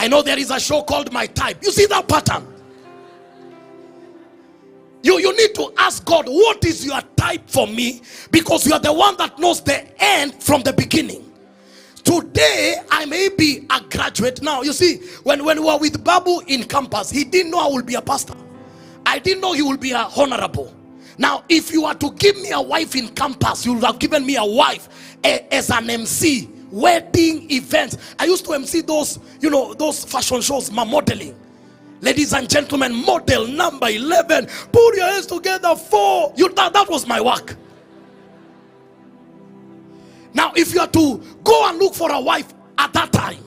I know there is a show called My Type. You see that pattern? You need to ask God, what is your type for me? Because you are the one that knows the end from the beginning. Today, I may be a graduate. Now, you see, when we were with Babu in campus, he didn't know I will be a pastor. I didn't know he will be a honorable. Now, if you were to give me a wife in campus, you would have given me a wife as an MC, wedding events. I used to MC those, those fashion shows, my modeling. Ladies and gentlemen, model number 11. Put your hands together for you. That was my work. Now, if you are to go and look for a wife at that time,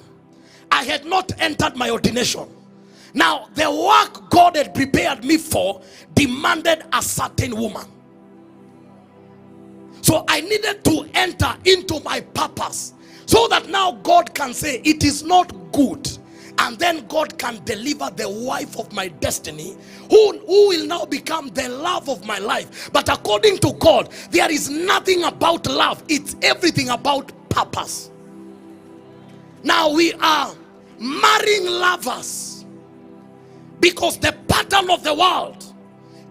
I had not entered my ordination. Now, the work God had prepared me for demanded a certain woman. So I needed to enter into my purpose, so that now God can say it is not good. And then God can deliver the wife of my destiny, who will now become the love of my life. But according to God, there is nothing about love. It's everything about purpose. Now we are marrying lovers because the pattern of the world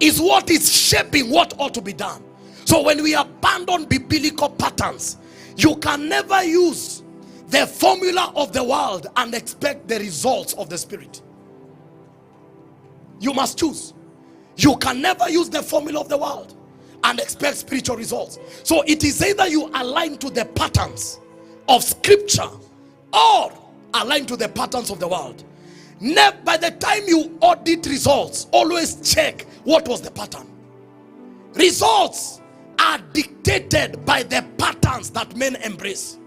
is what is shaping what ought to be done. So when we abandon biblical patterns, you can never use the formula of the world and expect the results of the spirit. You must choose. You can never use the formula of the world and expect spiritual results. So it is either you align to the patterns of scripture or align to the patterns of the world. By the time you audit results, always check what was the pattern. Results are dictated by the patterns that men embrace.